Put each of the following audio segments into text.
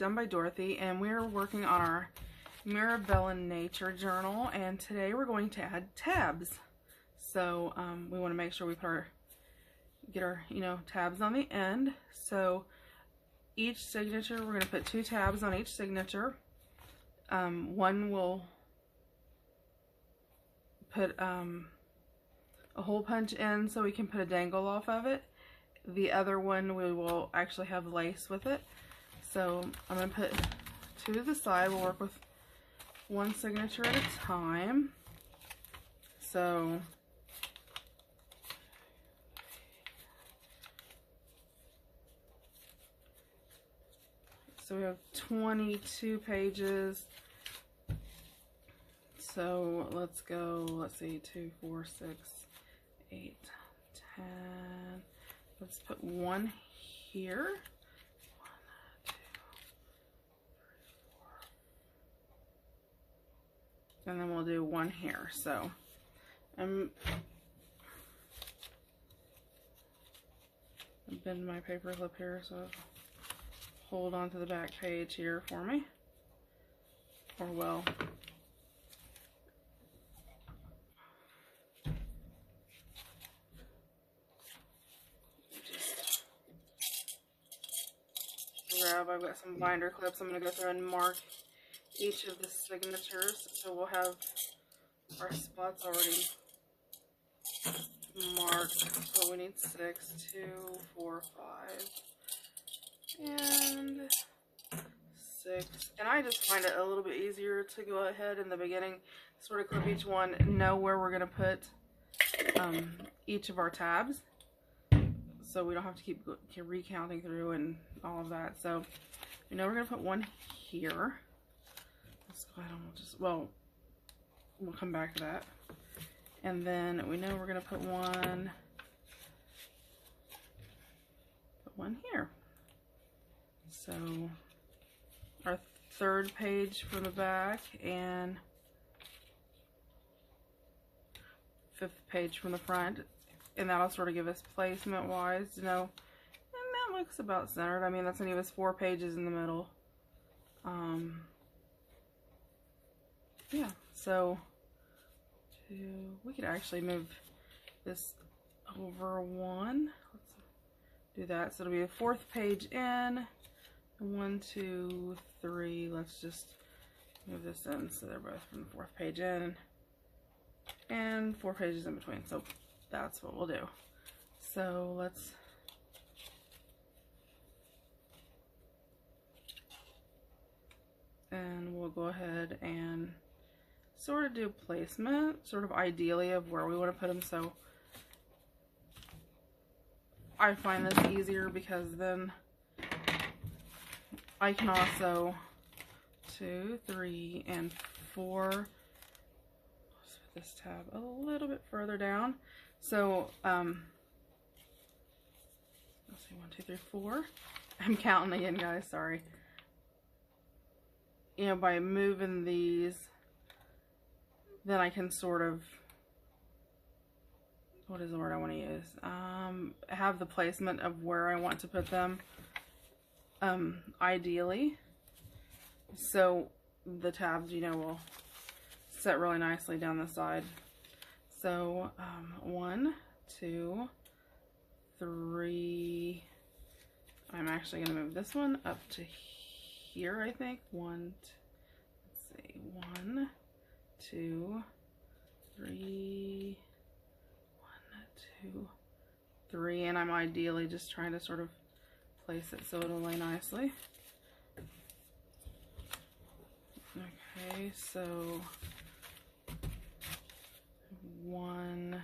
Done by Dorothy, and we're working on our Mira Nature Journal, and today we're going to add tabs. So we want to make sure we get our tabs on the end. So each signature, we're going to put 2 tabs on each signature. One will put a hole punch in so we can put a dangle off of it. The other one we will actually have lace with it. So I'm going to put 2 to the side. We'll work with one signature at a time. So we have 22 pages. So let's go, let's see, 2, 4, 6, 8, 10. Let's put 1 here. 1, 2, 3, 4. And then we'll do 1 here. So I'm bend my paper clip here so hold on to the back page here for me. Or well, I've got some binder clips. I'm going to go through and mark each of the signatures. So we'll have our spots already marked. So we need 6, 2, 4, 5, and 6. And I just find it a little bit easier to go ahead in the beginning, sort of clip each one, know where we're going to put each of our tabs. So we don't have to keep recounting through and all of that. So we know we're going to put 1 here. Let's go ahead and we'll come back to that. And then we know we're going to put one here. So our 3rd page from the back and 5th page from the front. And that'll sort of give us placement wise, and that looks about centered. I mean, that's gonna give us 4 pages in the middle. Yeah, so we could actually move this over 1. Let's do that. So it'll be a 4th page in, 1, 2, 3. Let's just move this in so they're both from the 4th page in, and 4 pages in between. So that's what we'll do. So we'll go ahead and sort of do placement, sort of ideally of where we want to put them. So I find this easier because then I can also 2, 3, and 4. Let's put this tab a little bit further down. So, let's see, 1, 2, 3, 4. I'm counting again, guys, sorry. By moving these, then I can sort of, what is the word I want to use? Have the placement of where I want to put them, ideally. So the tabs, will set really nicely down the side. So 1, 2, 3. I'm actually going to move this one up to here, I think. 1, let's see, 1, 2, 3, 1, 2, 3, and I'm ideally just trying to sort of place it so it'll lay nicely. Okay, so 1,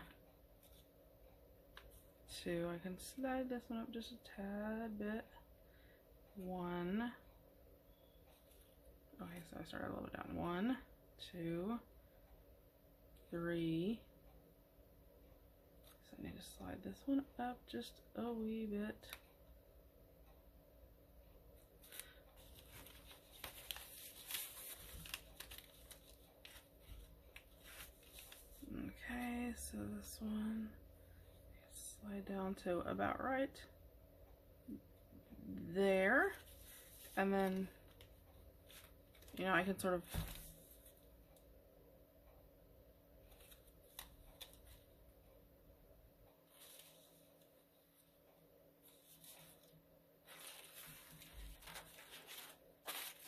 2, I can slide this one up just a tad bit. 1, okay, so I started a little bit down. 1, 2, 3. So I need to slide this one up just a wee bit. Okay, so this one, slide down to about right there, and then you know, I can sort of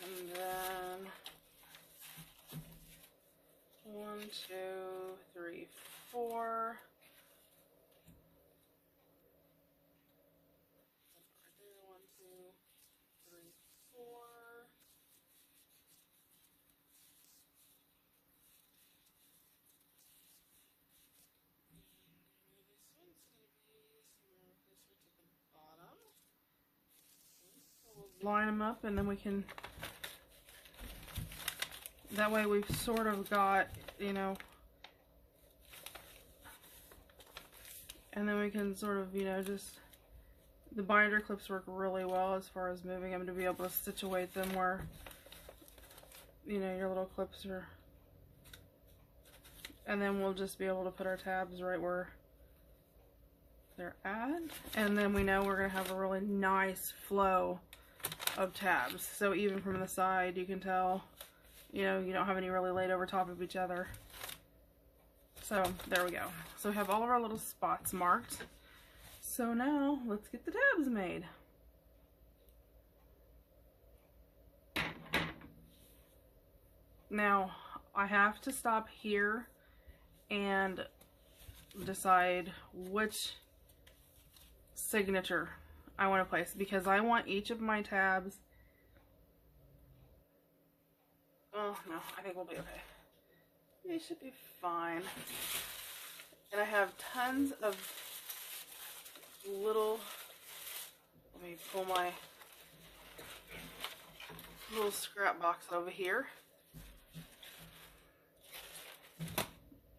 and then 1, 2, 3, 4. Right there, 1, 2, 3, 4. This one's gonna be somewhere closer to the bottom. So we'll line them up, and then we can. That way we've sort of got, you know, and then we can sort of, you know, just, the binder clips work really well as far as moving them to be able to situate them where, you know, your little clips are, and then we'll just be able to put our tabs right where they're at, and then we know we're going to have a really nice flow of tabs. So even from the side, you can tell, you know, you don't have any really laid over top of each other. So there we go. So we have all of our little spots marked. So now let's get the tabs made. Now I have to stop here and decide which signature I want to place, because I want each of my tabs. Oh no, I think we'll be okay. We should be fine. And I have tons of little, let me pull my little scrap box over here.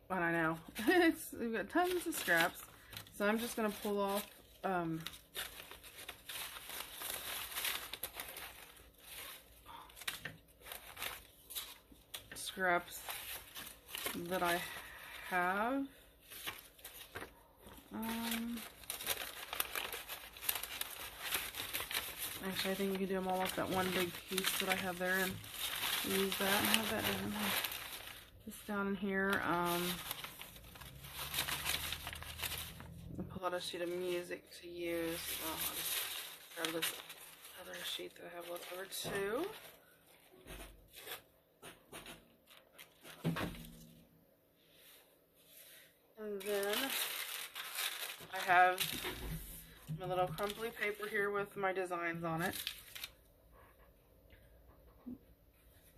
And I know, we've got tons of scraps. So I'm just going to pull off scraps that I have. Actually, I think we can do them all off that one big piece that I have there and use that and have that down. This down in here. I'll pull out a sheet of music to use. Well, I'll just grab this other sheet that I have left over too. And then I have my little crumply paper here with my designs on it.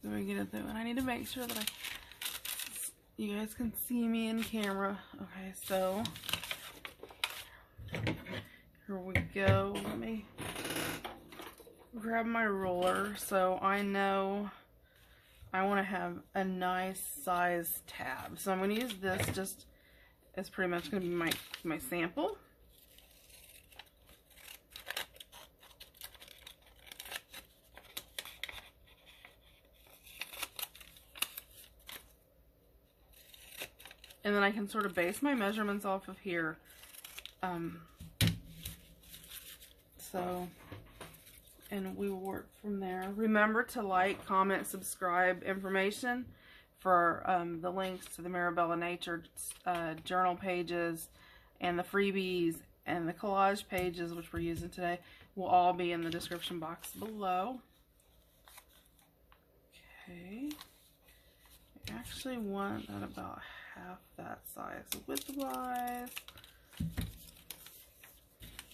Let me get it through, and I need to make sure that you guys can see me in camera. Okay, so here we go. Let me grab my ruler so I know I want to have a nice size tab. So I'm going to use this just as pretty much going to be my sample. And then I can sort of base my measurements off of here. And we will work from there. Remember to like, comment, subscribe. Information for the links to the Mirabella Nature journal pages and the freebies and the collage pages, which we're using today, will all be in the description box below. Okay. I actually want that about half that size width-wise.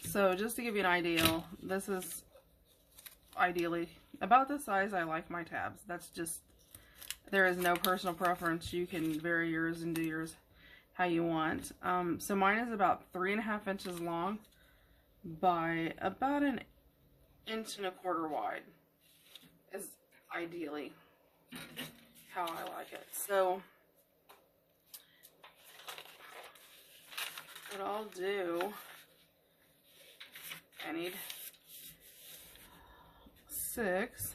So just to give you an idea, this is ideally about the size I like my tabs. That's just, there is no personal preference. You can vary yours and do yours how you want. So mine is about 3.5 inches long by about 1.25 inches wide is ideally how I like it. So what I'll do, I need 6,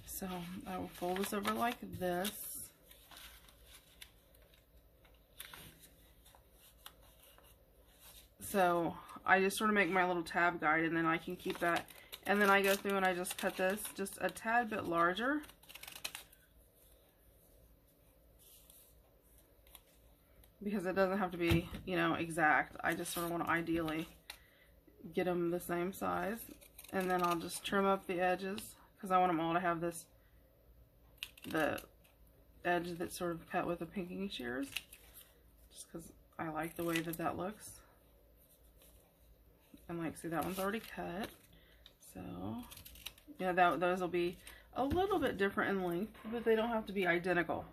so I will fold this over like this. So I just sort of make my little tab guide, and then I can keep that, and then I go through and I just cut this just a tad bit larger because it doesn't have to be, you know, exact. I just sort of want to ideally get them the same size. And then I'll just trim up the edges because I want them all to have this, the edge that's sort of cut with the pinking shears, just because I like the way that that looks. And like, see, that one's already cut. So, yeah, those will be a little bit different in length, but they don't have to be identical.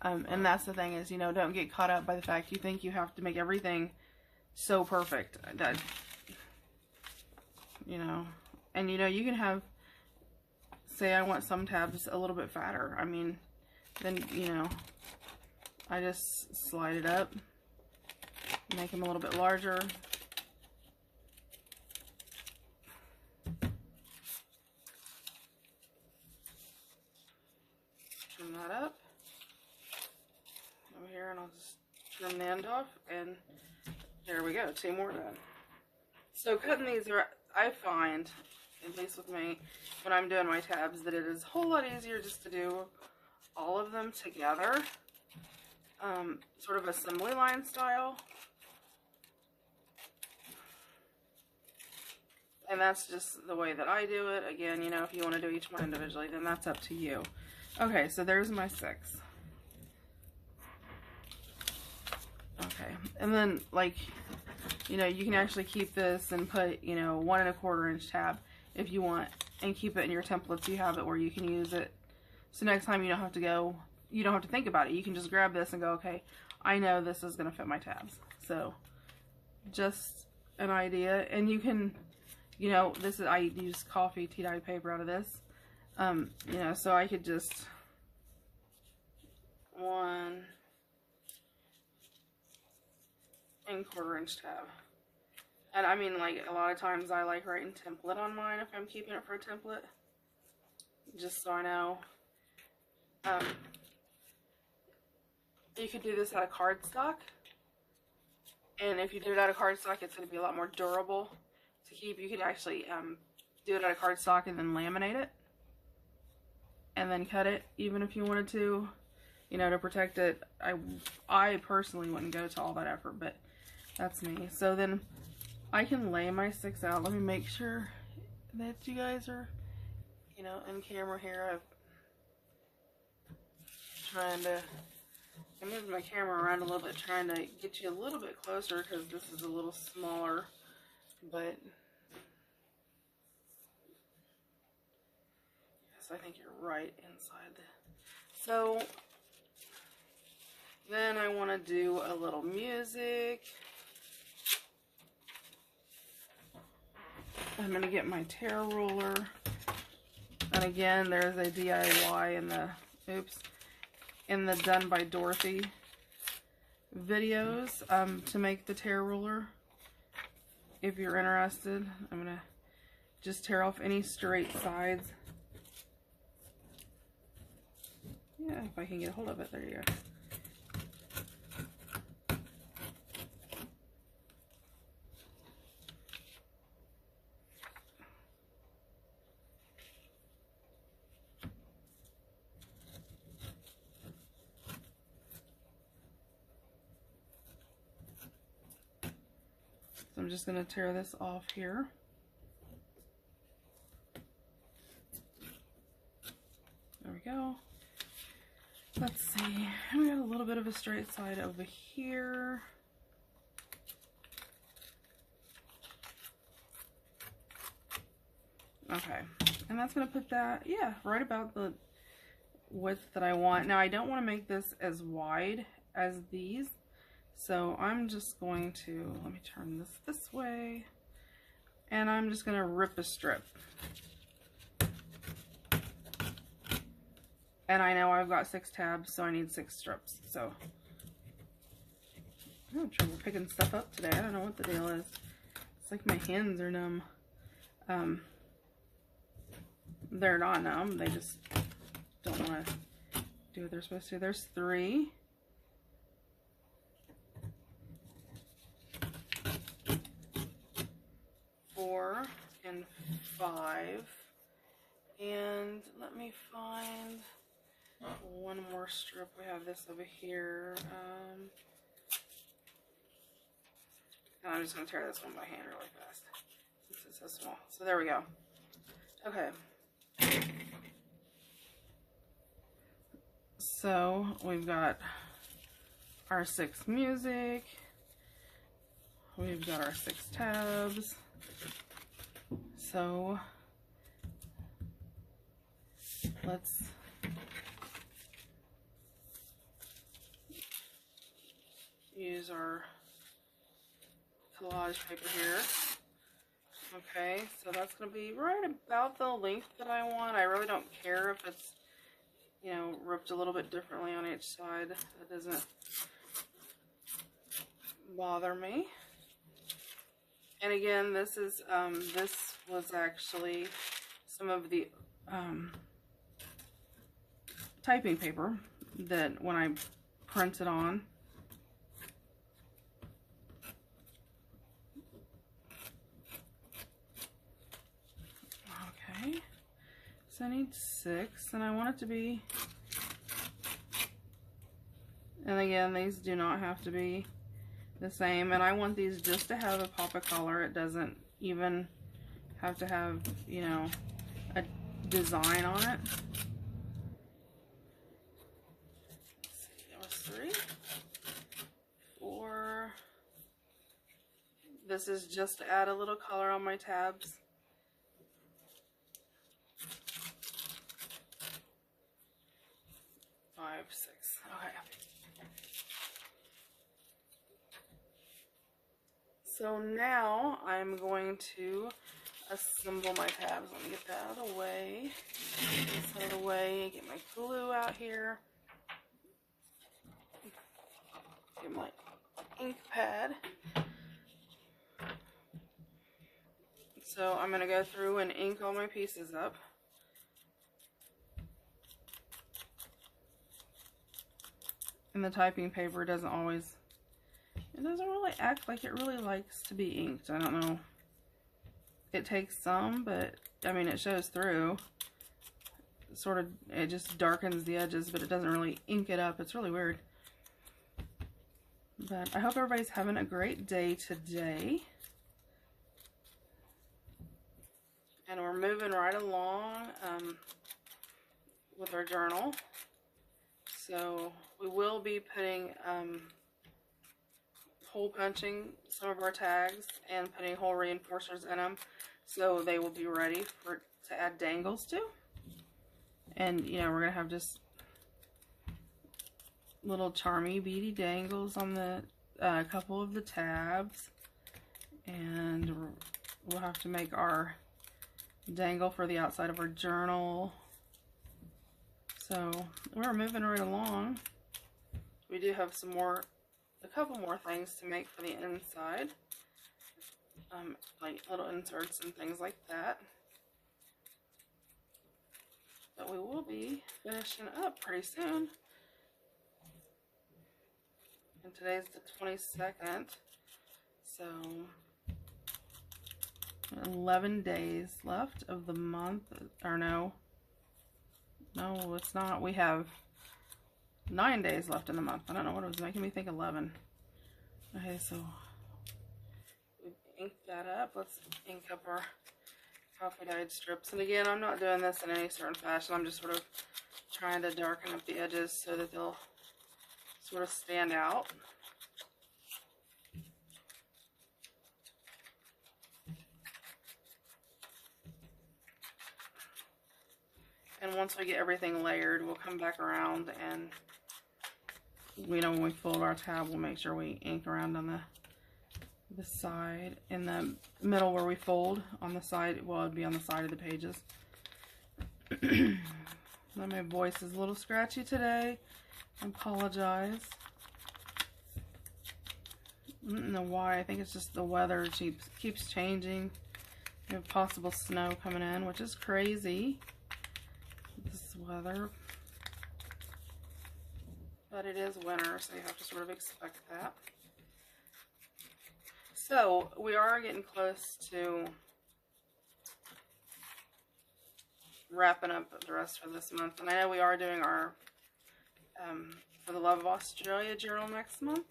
And that's the thing is, you know, don't get caught up by the fact you think you have to make everything so perfect that, you know, and you know, you can have, say I want some tabs a little bit fatter. I mean, then, you know, I just slide it up, make them a little bit larger. Trim that up over here, and I'll just trim the end off, and there we go, 2 more done. So cutting these are, I find, at least with me, when I'm doing my tabs, that it is a whole lot easier just to do all of them together, sort of assembly line style. And that's just the way that I do it. Again, you know, if you want to do each one individually, then that's up to you. Okay, so there's my 6. Okay, and then, like, you know, you can actually keep this and put, you know, 1 1/4 inch tab if you want, and keep it in your templates. You have it where you can use it. So next time you don't have to go, you don't have to think about it. You can just grab this and go, okay, I know this is going to fit my tabs. So just an idea. And you can, you know, this is, I use coffee tea dye paper out of this. You know, so I could just 1 1/4 inch tab. And I mean, like, a lot of times I like writing template on mine if I'm keeping it for a template, just so I know. You could do this out of cardstock, and if you do it out of cardstock, it's going to be a lot more durable to keep. You could actually do it out of cardstock and then laminate it, and then cut it, even if you wanted to, you know, to protect it. I personally wouldn't go to all that effort, but that's me. So then I can lay my 6 out. Let me make sure that you guys are, you know, in camera here. I'm trying to, I moved my camera around a little bit, trying to get you a little bit closer because this is a little smaller, but yes, I think you're right inside. So then I want to do a little music. I'm going to get my tear ruler, and again, there's a DIY in the, in the Done by Dorothy videos to make the tear ruler. If you're interested, I'm going to just tear off any straight sides. Yeah, if I can get a hold of it, there you go. So I'm just going to tear this off here. There we go. Let's see. We got a little bit of a straight side over here. Okay. And that's going to put that, yeah, right about the width that I want. Now, I don't want to make this as wide as these. So I'm just going to, let me turn this way, and I'm just going to rip a strip. And I know I've got 6 tabs, so I need 6 strips. So I'm having trouble picking stuff up today. I don't know what the deal is. It's like my hands are numb. They're not numb. They just don't want to do what they're supposed to. There's 3. And 5, and let me find one more strip. We have this over here. And I'm just going to tear this one by hand really fast since it's so small. So there we go. Okay. So we've got our 6 music. We've got our 6 tabs. So let's use our collage paper here. Okay, so that's going to be right about the length that I want. I really don't care if it's, you know, ripped a little bit differently on each side. That doesn't bother me. And again, this is this was actually some of the typing paper that when I printed on. Okay, so I need 6, and I want it to be, and again, these do not have to be the same, and I want these just to have a pop of color. It doesn't even have to have, you know, a design on it. Let's see, that was 3, 4. This is just to add a little color on my tabs. 5, 6. Okay. So now I'm going to assemble my tabs. Let me get that out of the way. Get this out of the way. Get my glue out here. Get my ink pad. So I'm going to go through and ink all my pieces up. And the typing paper doesn't always, it doesn't really act like it really likes to be inked. I don't know. It takes some, but I mean, it shows through. Sort of, it just darkens the edges, but it doesn't really ink it up. It's really weird. But I hope everybody's having a great day today. And we're moving right along with our journal. So we will be putting hole punching some of our tags and putting hole reinforcers in them, so they will be ready to add dangles to. And you know, we're gonna have just little charmy beady dangles on the couple of the tabs, and we'll have to make our dangle for the outside of our journal. So we're moving right along. We do have a couple more things to make for the inside, like little inserts and things like that. But we will be finishing up pretty soon. And today's the 22nd, so 11 days left of the month, or no, it's not. We have 9 days left in the month. I don't know what it was making me think 11. Okay, so we've inked that up. Let's ink up our coffee dyed strips. And again, I'm not doing this in any certain fashion. I'm just sort of trying to darken up the edges so that they'll sort of stand out. And once we get everything layered, we'll come back around and, you know, when we fold our tab, we'll make sure we ink around on the side. In the middle where we fold, on the side, well, it'd be on the side of the pages. My voice is a little scratchy today. I apologize. I don't know why. I think it's just the weather keeps changing. We have possible snow coming in, which is crazy. This weather. But it is winter, so you have to sort of expect that. So we are getting close to wrapping up the rest for this month. And I know we are doing our For the Love of Australia journal next month.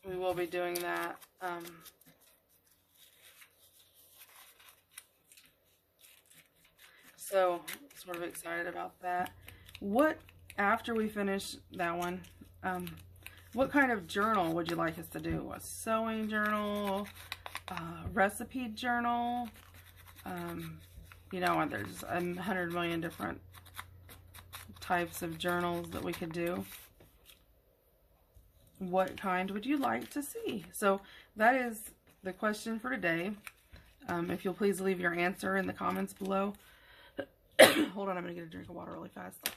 we will be doing that. So, sort of excited about that. After we finish that one, what kind of journal would you like us to do? A sewing journal, a recipe journal? You know, there's 100 million different types of journals that we could do. What kind would you like to see? So that is the question for today. If you'll please leave your answer in the comments below. Hold on, I'm going to get a drink of water really fast.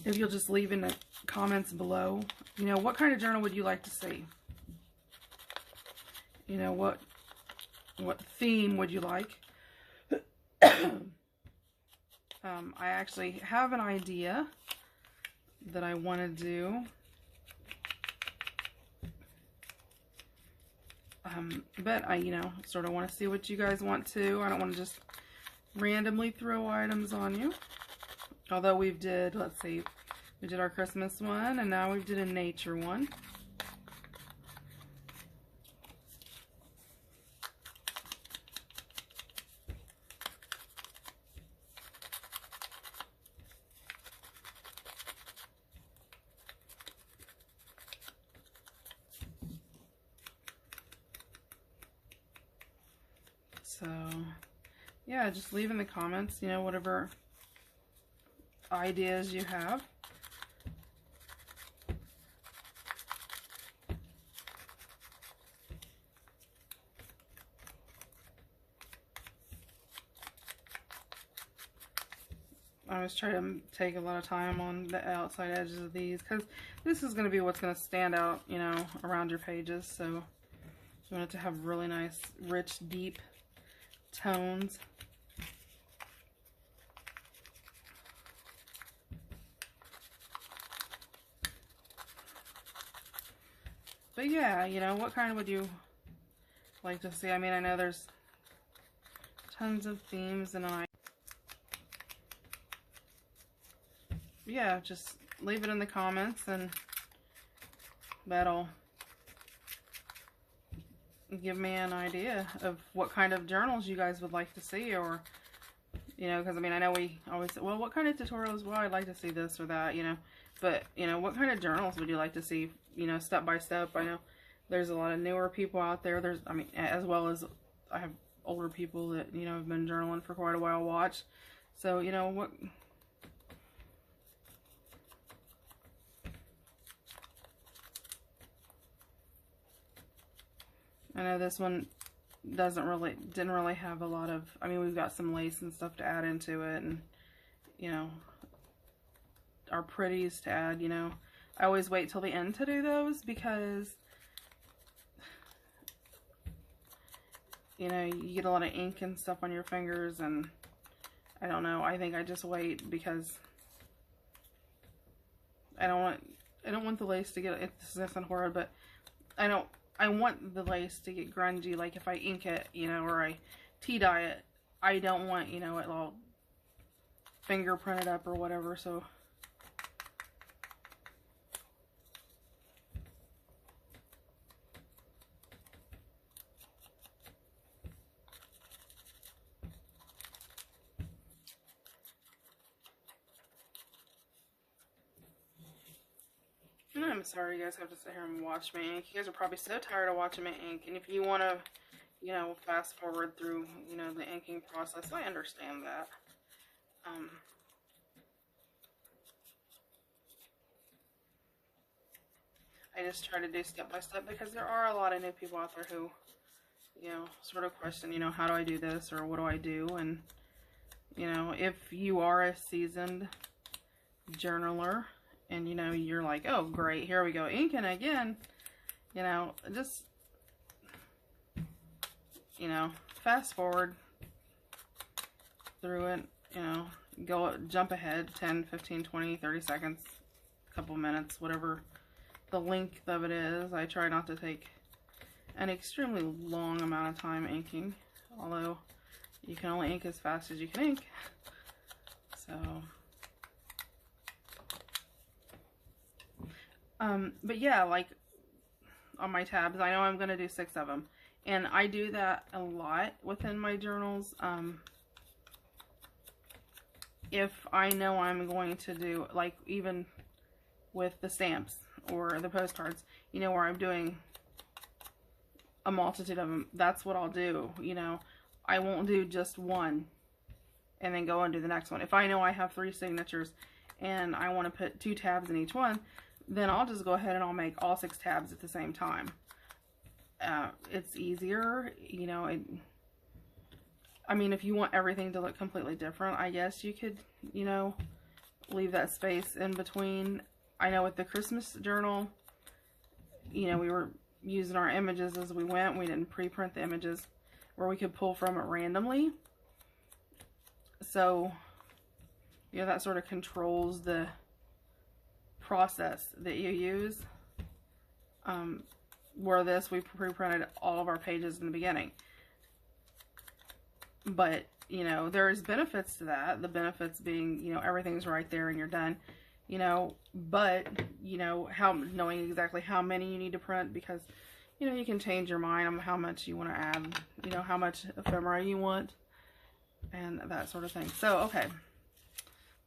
If you'll just leave in the comments below, you know, what kind of journal would you like to see? You know, what theme would you like? I actually have an idea that I want to do. But I, you know, sort of want to see what you guys want to. I don't want to just randomly throw items on you. Although we did, let's see, we did our Christmas one, and now we did a nature one. So, yeah, just leave in the comments, you know, whatever ideas you have. I always try to take a lot of time on the outside edges of these because this is going to be what's going to stand out, you know, around your pages. So you want it to have really nice, rich, deep tones. But yeah, you know, what kind would you like to see? I mean, I know there's tons of themes, and yeah, just leave it in the comments, and that'll give me an idea of what kind of journals you guys would like to see. Or, you know, because I mean, I know we always say, well, what kind of tutorials? Well, I'd like to see this or that, you know. But, you know, what kind of journals would you like to see, you know, step by step? I know there's a lot of newer people out there. There's, I mean, as well as I have older people that, you know, have been journaling for quite a while watch. So, you know, what... I know this one didn't really have a lot of, I mean, we've got some lace and stuff to add into it, and, you know, our pretties to add, you know. I always wait till the end to do those because, you know, you get a lot of ink and stuff on your fingers, and I don't know, I think I just wait because I don't want the lace to get, this isn't horrid, but I want the lace to get grungy. Like if I ink it, you know, or I tea dye it, I don't want, you know, it all fingerprinted up or whatever. So I'm sorry you guys have to sit here and watch me ink. You guys are probably so tired of watching me ink. And if you want to, you know, fast forward through, you know, the inking process, I understand that. I just try to do step by step because there are a lot of new people out there who, you know, sort of question, you know, how do I do this or what do I do? And, you know, if you are a seasoned journaler, and, you know, you're like, oh, great, here we go, inking again. You know, just, you know, fast forward through it, you know, jump ahead 10, 15, 20, 30 seconds, a couple minutes, whatever the length of it is. I try not to take an extremely long amount of time inking, although you can only ink as fast as you can ink. So, but yeah, like on my tabs, I know I'm going to do 6 of them. And I do that a lot within my journals. If I know I'm going to do, like even with the stamps or the postcards, you know, where I'm doing a multitude of them, that's what I'll do. You know, I won't do just one and then go and do the next one. If I know I have 3 signatures and I want to put 2 tabs in each one, then I'll just go ahead and I'll make all 6 tabs at the same time. It's easier, you know. I mean, if you want everything to look completely different, I guess you could, you know, leave that space in between. I know with the Christmas journal, you know, we were using our images as we went. We didn't pre-print the images where we could pull from it randomly. So, you know, that sort of controls the process that you use. Where this, we pre-printed all of our pages in the beginning. But, you know, there's benefits to that. The benefits being, you know, everything's right there and you're done. You know, but, you know, knowing exactly how many you need to print, because, you know, you can change your mind on how much you want to add, you know, how much ephemera you want, and that sort of thing. So, okay,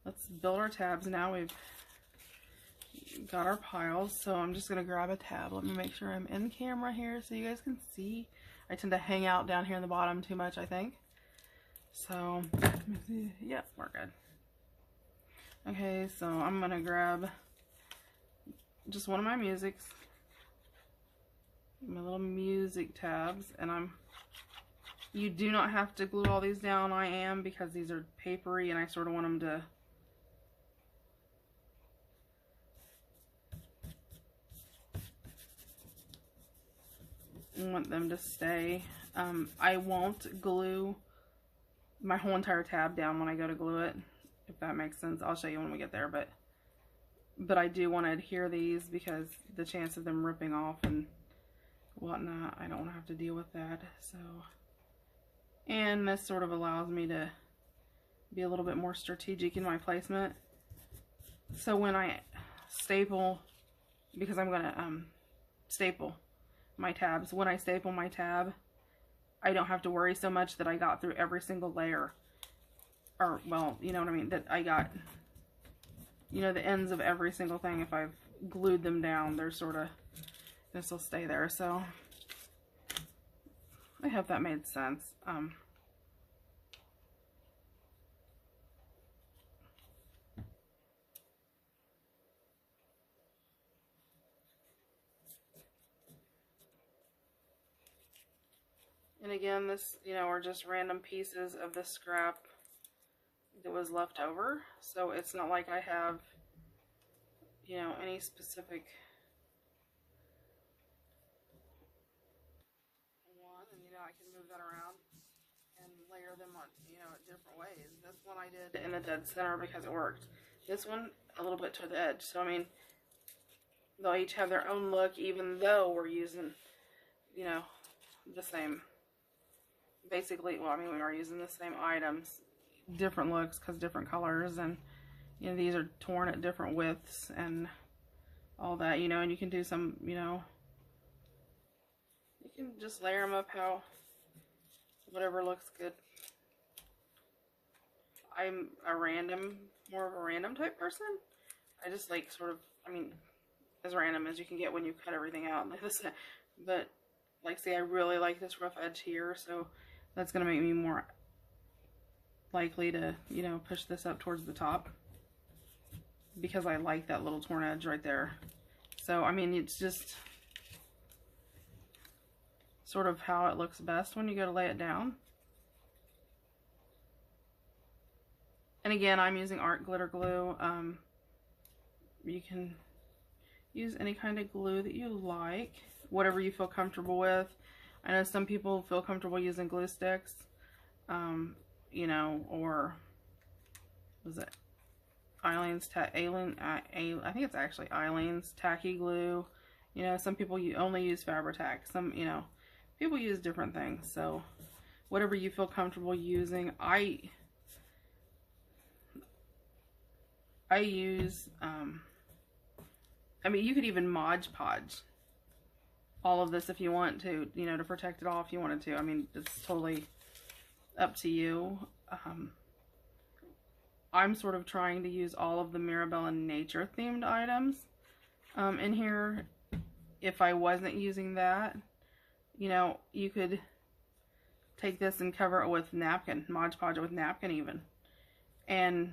let's build our tabs. Now we've got our piles, so I'm just going to grab a tab. Let me make sure I'm in camera here so you guys can see. I tend to hang out down here in the bottom too much, I think. So, let me see. Yep, we're good. Okay, so I'm going to grab just one of my musics, my little music tabs, and you do not have to glue all these down. I am, because these are papery and I sort of want them to stay. I won't glue my whole entire tab down when I go to glue it, if that makes sense. I'll show you when we get there, but I do want to adhere these because the chance of them ripping off and whatnot, I don't want to have to deal with that. So, and this sort of allows me to be a little bit more strategic in my placement. So when I staple, because I'm going to staple my tabs, when I staple my tab, I don't have to worry so much that I got through every single layer, or, well, you know what I mean, that I got, you know, the ends of every single thing. If I've glued them down, they're sort of, this will stay there. So I hope that made sense. And again, this, you know, are just random pieces of the scrap that was left over. So it's not like I have, you know, any specific one. And, you know, I can move that around and layer them on, you know, different ways. This one I did in the dead center because it worked. This one, a little bit to the edge. So, I mean, they'll each have their own look, even though we're using, you know, the same, basically, well, I mean, we are using the same items, different looks because different colors, and, you know, these are torn at different widths and all that, you know, and you can do some, you know, you can just layer them up how, whatever looks good. I'm more of a random type person. I just like sort of, I mean, as random as you can get when you cut everything out like this. But, like, see, I really like this rough edge here, so that's going to make me more likely to, you know, push this up towards the top, because I like that little torn edge right there. So, I mean, it's just sort of how it looks best when you go to lay it down. And again, I'm using art glitter glue. You can use any kind of glue that you like, whatever you feel comfortable with. I know some people feel comfortable using glue sticks, you know, or was it Eileen's I think it's actually Eileen's tacky glue. You know, some people only use Fabri-Tac. Some, you know, people use different things. So whatever you feel comfortable using. I use, I mean, you could even Mod Podge all of this if you want to, you know, to protect it all if you wanted to. I mean, it's totally up to you. I'm sort of trying to use all of the Mirabelle nature themed items in here. If I wasn't using that, you know, you could take this and cover it with napkin, Mod Podge it with napkin even. And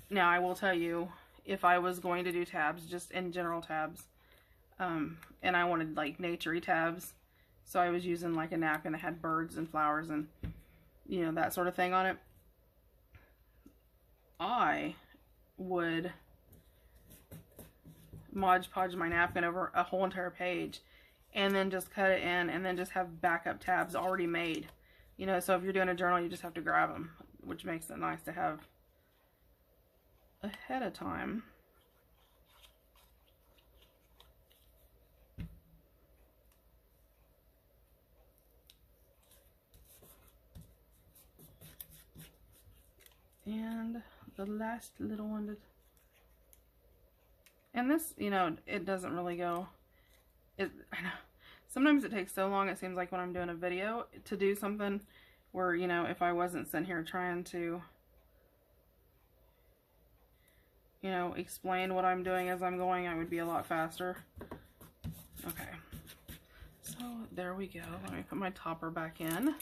now I will tell you, if I was going to do tabs, just in general tabs, and I wanted like naturey tabs, so I was using like a napkin that had birds and flowers and, you know, that sort of thing on it, I would Mod Podge my napkin over a whole entire page and then just cut it in and then just have backup tabs already made. You know, so if you're doing a journal, you just have to grab them, which makes it nice to have ahead of time. And the last little one, and this, you know, it doesn't really go, I know, sometimes it takes so long, it seems like when I'm doing a video, to do something where, you know, if I wasn't sitting here trying to, you know, explain what I'm doing as I'm going, I would be a lot faster. Okay, so there we go. Let me put my topper back in.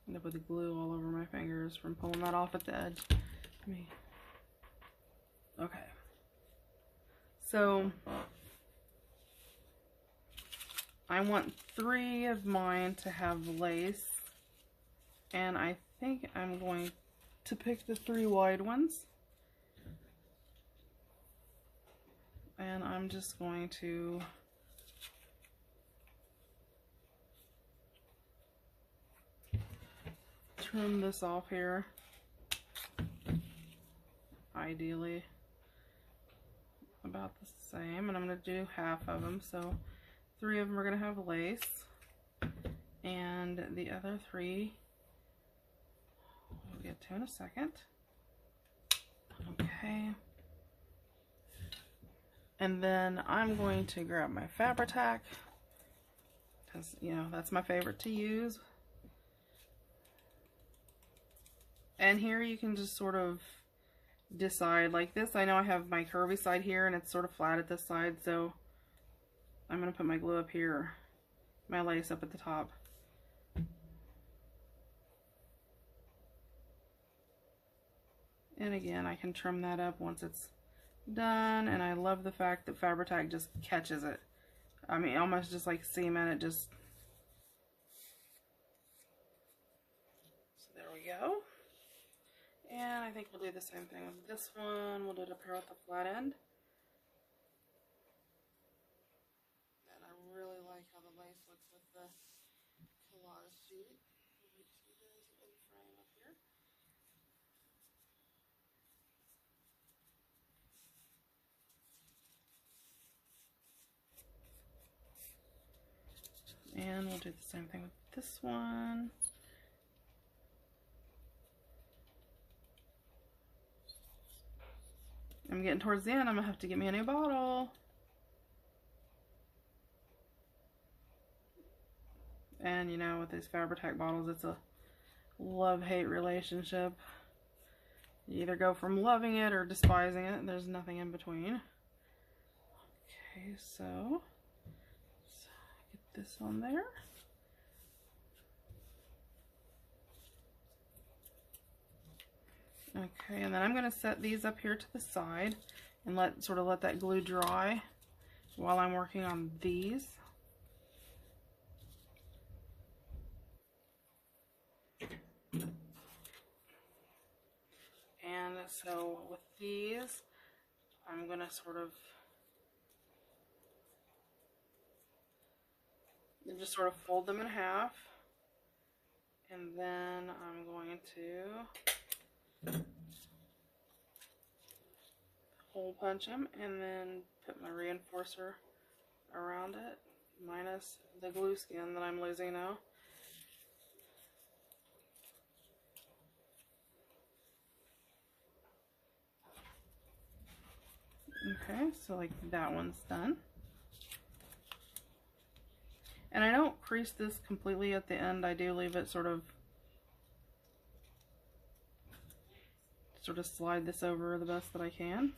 End up with the glue all over my fingers from pulling that off at the edge. Okay. So I want 3 of mine to have lace, and I think I'm going to pick the 3 wide ones. And I'm just going to trim this off here, ideally about the same, and I'm going to do half of them, so 3 of them are going to have lace, and the other 3 we'll get to in a second. Okay, and then I'm going to grab my Fabri-Tac, because, you know, that's my favorite to use. And here you can just sort of decide, like this, I know I have my curvy side here and it's sort of flat at this side, so I'm going to put my glue up here, my lace up at the top. And again, I can trim that up once it's done, and I love the fact that Fabri-Tac just catches it. I mean, almost just like semen, it just... So there we go. And I think we'll do the same thing with this one. We'll do it up here at the flat end. And I really like how the lace looks with the collage sheet. I'll make sure there's in frame up here. And we'll do the same thing with this one. I'm getting towards the end. I'm going to have to get me a new bottle. And, you know, with these Fabri-Tac bottles, it's a love-hate relationship. You either go from loving it or despising it. There's nothing in between. Okay, so let's get this on there. Okay, and then I'm going to set these up here to the side and let that glue dry while I'm working on these. And so with these, I'm going to sort of just fold them in half, and then I'm going to hole punch them and then put my reinforcer around it, minus the glue skin that I'm losing now. Okay, so like that one's done. And I don't crease this completely at the end. I do leave it sort of slide this over the best that I can.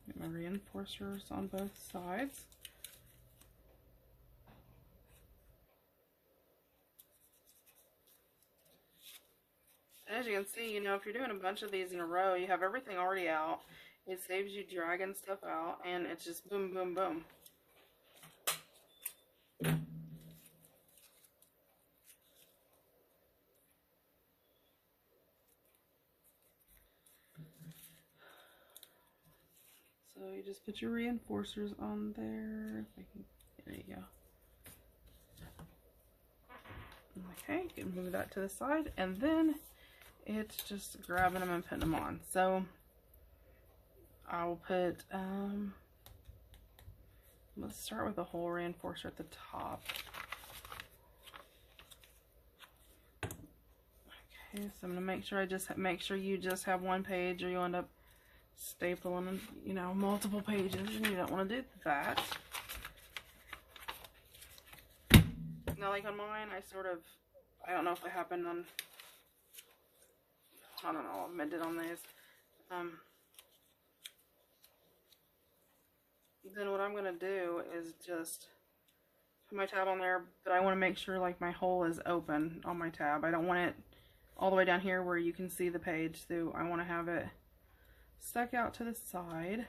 Get my reinforcers on both sides. As you can see, you know, if you're doing a bunch of these in a row, you have everything already out. It saves you dragging stuff out, and it's just boom, boom, boom. So you just put your reinforcers on there. There you go. Okay, you can move that to the side, and then it's just grabbing them and putting them on. So I'll put, let's start with a whole reinforcer at the top. Okay, so I'm gonna make sure you just have one page, or you'll end up stapling, you know, multiple pages, and you don't want to do that. Now, like on mine, I don't know if it happened on, I don't know, I did on these. Then what I'm gonna do is just put my tab on there, but I want to make sure like my hole is open on my tab. I don't want it all the way down here where you can see the page, so I want to have it stuck out to the side.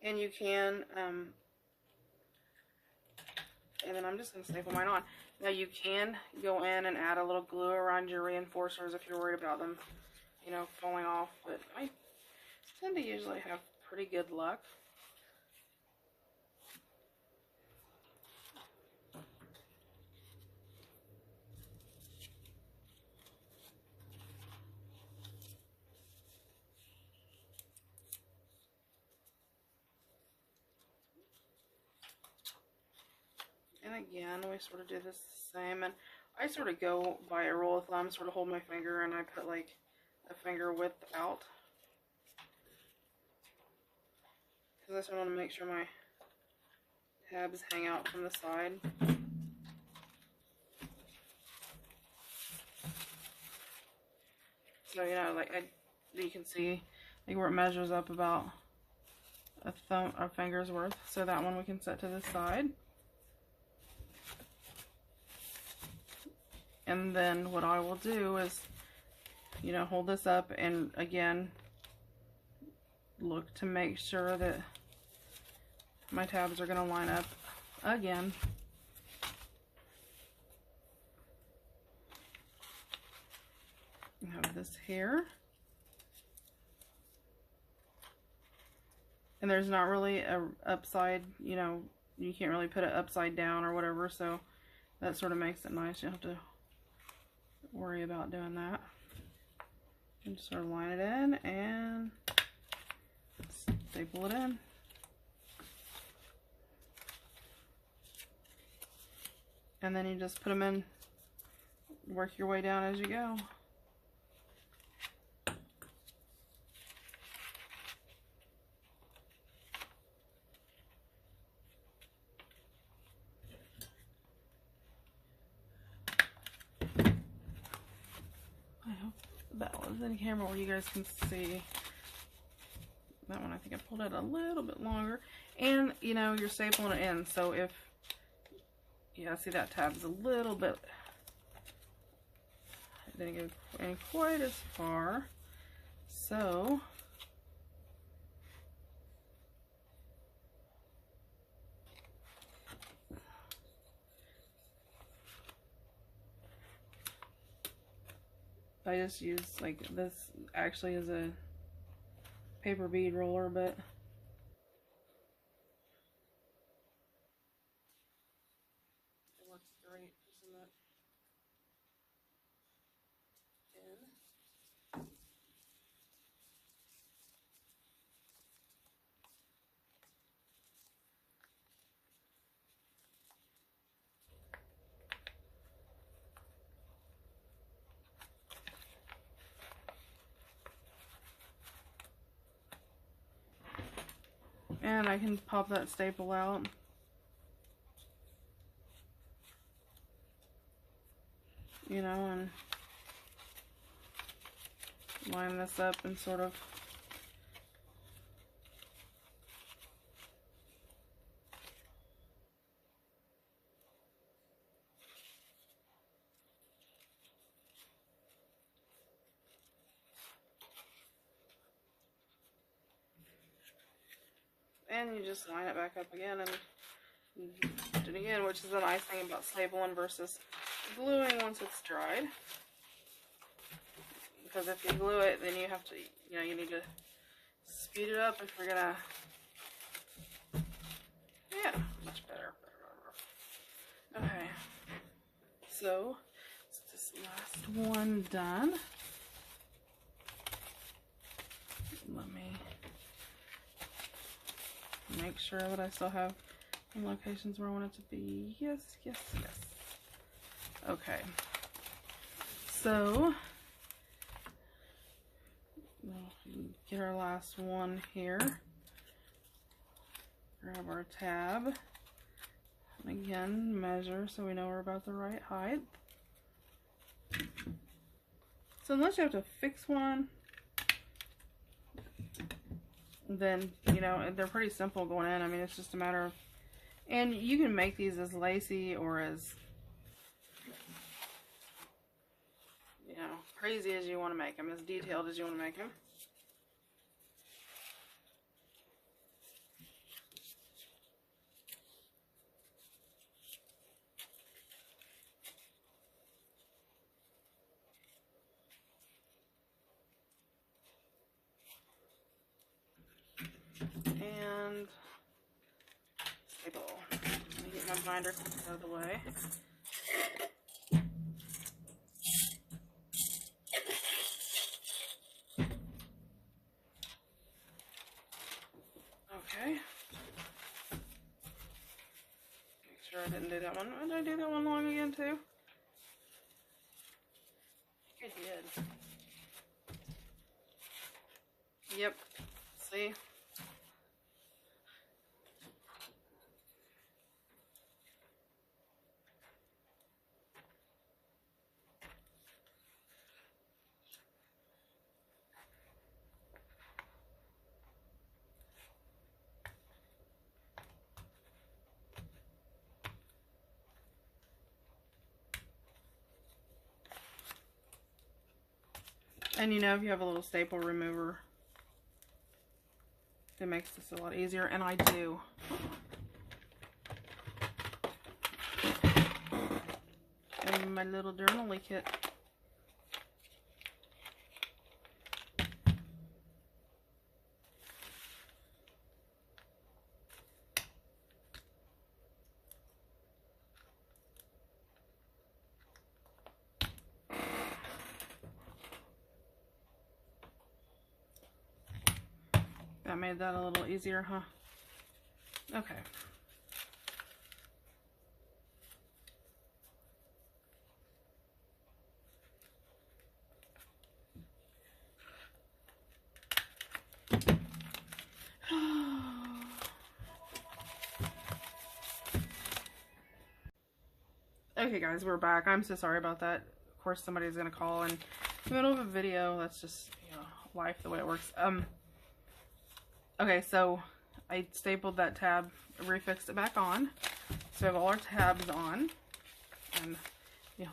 And you can, and then I'm just going to staple mine on. Now you can go in and add a little glue around your reinforcers if you're worried about them, you know, falling off, but I tend to usually have pretty good luck. And again, we sort of do this the same, and I sort of go by a rule of thumb, sort of hold my finger, and I put like a finger width out, because I sort of want to make sure my tabs hang out from the side. So, you know, like you can see like where it measures up about a finger's worth. So that one we can set to the side. And then what I will do is, you know, hold this up and again look to make sure that my tabs are going to line up again. I have this here. And there's not really a upside, you know, you can't really put it upside down or whatever, so that sort of makes it nice. You don't have to worry about doing that. And just sort of line it in and staple it in. And then you just put them in, work your way down as you go. I hope that was in camera where you guys can see. That one, I think I pulled it a little bit longer. And, you know, you're stapling it in, so if, yeah, see that tab's a little bit, it didn't go in quite as far. So, I just use, like, this actually is a paper bead roller, but it works great for some of that in. And I can pop that staple out. You know, and line this up and sort of and you just line it back up again and do it again, which is the nice thing about stapling versus gluing once it's dried. Because if you glue it, then you have to, you know, you need to speed it up if you're gonna, yeah, much better. Okay, so this last one done. Let me make sure that I still have some locations where I want it to be. Yes, yes, yes. Okay, so we'll get our last one here. Grab our tab. And again, measure so we know we're about the right height. So unless you have to fix one, then, you know, they're pretty simple going in. I mean, it's just a matter of, and you can make these as lacy or as, you know, crazy as you want to make them, as detailed as you want to make them. And staple. Let me get my binder out of the way. Okay. Make sure I didn't do that one. Did I do that one long again too? I think I did. Yep. See? And you know, if you have a little staple remover, it makes this a lot easier, and I do. And my little journaling kit. That made that a little easier, huh? Okay. Okay guys, we're back. I'm so sorry about that. Of course somebody's gonna call in the middle of a video. That's just, you know, life, the way it works. Okay, so I stapled that tab, refixed it back on. So we have all our tabs on. And you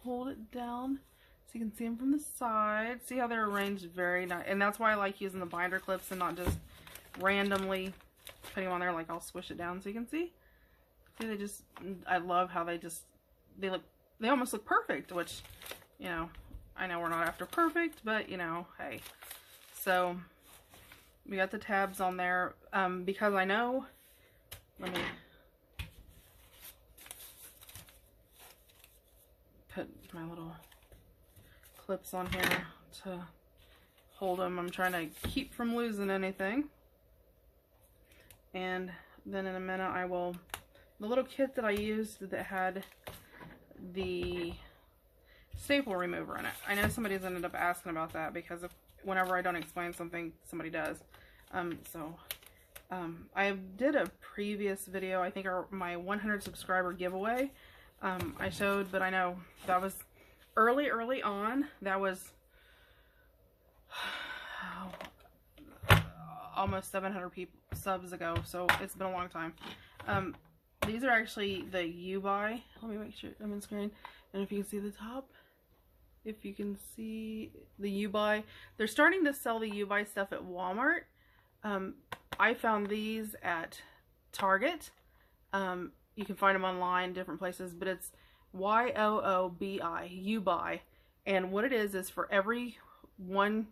hold it down so you can see them from the side. See how they're arranged very nice. And that's why I like using the binder clips and not just randomly putting them on there. Like, I'll squish it down so you can see. See, they just, I love how they just, they almost look perfect, which, you know, I know we're not after perfect, but, you know, hey. So we got the tabs on there, because I know, let me put my little clips on here to hold them. I'm trying to keep from losing anything. And then in a minute I will, the little kit that I used that had the staple remover in it. I know somebody's ended up asking about that because whenever I don't explain something, somebody does. So I did a previous video, I think my 100 subscriber giveaway, I showed, but I know that was early on. That was almost 700 subs ago, so it's been a long time. These are actually the U-Buy. Let me make sure I'm in screen, and if you can see the top, if you can see the U-Buy, they're starting to sell the U-Buy stuff at Walmart. I found these at Target. You can find them online, different places, but it's Y-O-O-B-I, U-Buy. And what it is for every one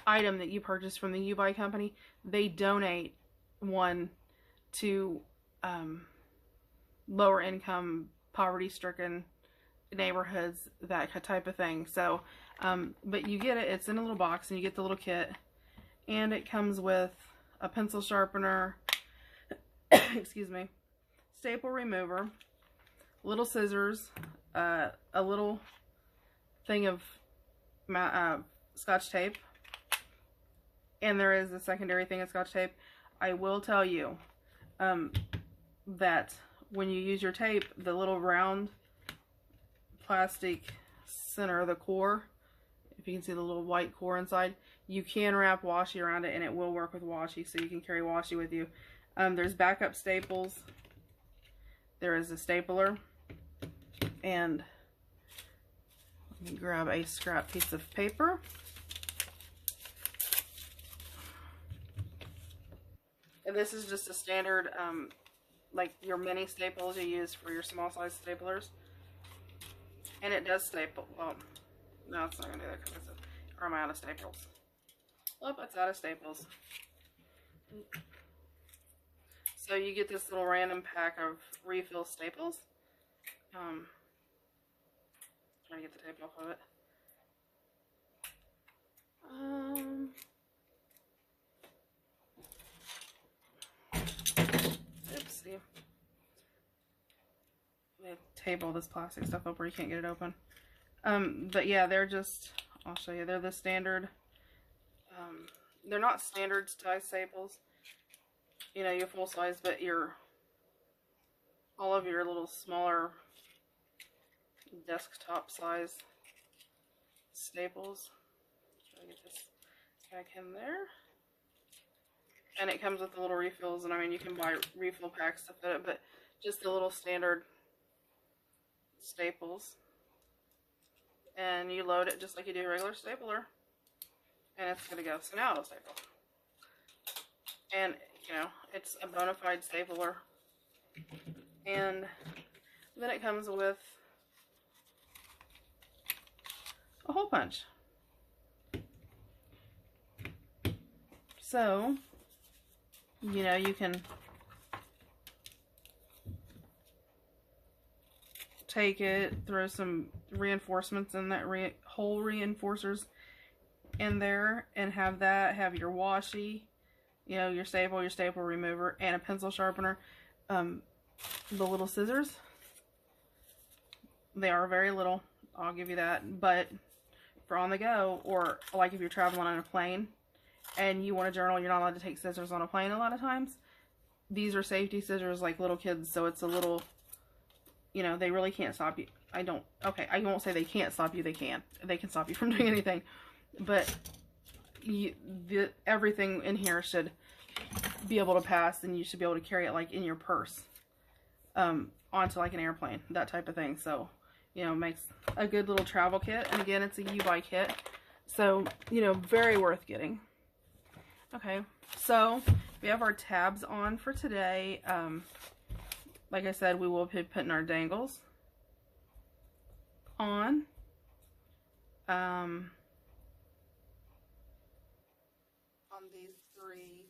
item that you purchase from the U-Buy company, they donate one to lower income, poverty-stricken neighborhoods, that type of thing. So, but you get it, it's in a little box, and you get the little kit. And it comes with a pencil sharpener, excuse me, staple remover, little scissors, a little thing of Scotch tape, and there is a secondary thing of Scotch tape. I will tell you that when you use your tape, the little round plastic center, the core, if you can see the little white core inside, you can wrap washi around it and it will work with washi, so you can carry washi with you. There's backup staples. There is a stapler. And let me grab a scrap piece of paper. And this is just a standard, like your mini staples you use for your small size staplers. And it does staple. Well, no, it's not going to do that because it's or am I out of staples? Oh, it's out of staples. So you get this little random pack of refill staples. Trying to get the tape off of it. Oopsie. Let me tape all this plastic stuff up where you can't get it open. But yeah, they're just, I'll show you, they're the standard. They're not standard size staples, you know, your full size, but all of your little smaller desktop size staples. Try to get this back in there. And it comes with the little refills, and I mean, you can buy refill packs to fit it, but just the little standard staples. And you load it just like you do a regular stapler, and it's going to go. So now it'll staple. And, you know, it's a bona fide stapler. And then it comes with a hole punch. So, you know, you can take it, throw some reinforcements in that hole reinforcers in there, and have your washi, you know, your staple remover, and a pencil sharpener. The little scissors, they are very little, I'll give you that, but for on the go, or like if you're traveling on a plane and you want to journal, you're not allowed to take scissors on a plane a lot of times. These are safety scissors like little kids, so it's a little, you know, they really can't stop you. I won't say they can't stop you, they can stop you from doing anything, but everything in here should be able to pass, and you should be able to carry it like in your purse, onto like an airplane, that type of thing. So, you know, makes a good little travel kit. And again, it's a U-Buy kit, so, you know, very worth getting. Okay, so we have our tabs on for today. Like I said, we will be putting our dangles on. On these three,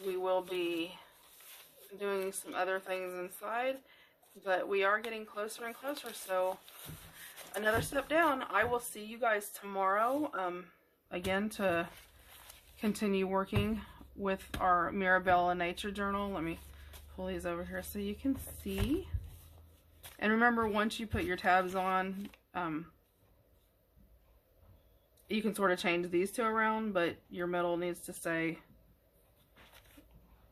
we will be doing some other things inside, but we are getting closer and closer, so another step down. I will see you guys tomorrow, again, to continue working with our Mirabella Nature Journal. Let me pull these over here so you can see. And remember, once you put your tabs on, you can sort of change these two around, but your middle needs to stay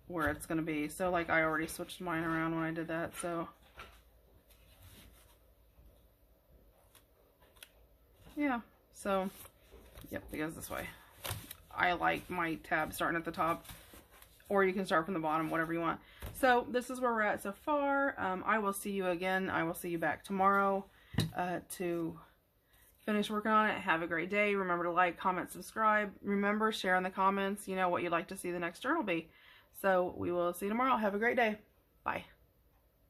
where it's going to be. So like I already switched mine around when I did that, so yeah. So yep, it goes this way. I like my tab starting at the top, or you can start from the bottom, whatever you want. So this is where we're at so far. I will see you again. I will see you back tomorrow to finish working on it. Have a great day. Remember to like, comment, subscribe. Remember, share in the comments, you know, what you'd like to see the next journal be. So we will see you tomorrow. Have a great day. Bye.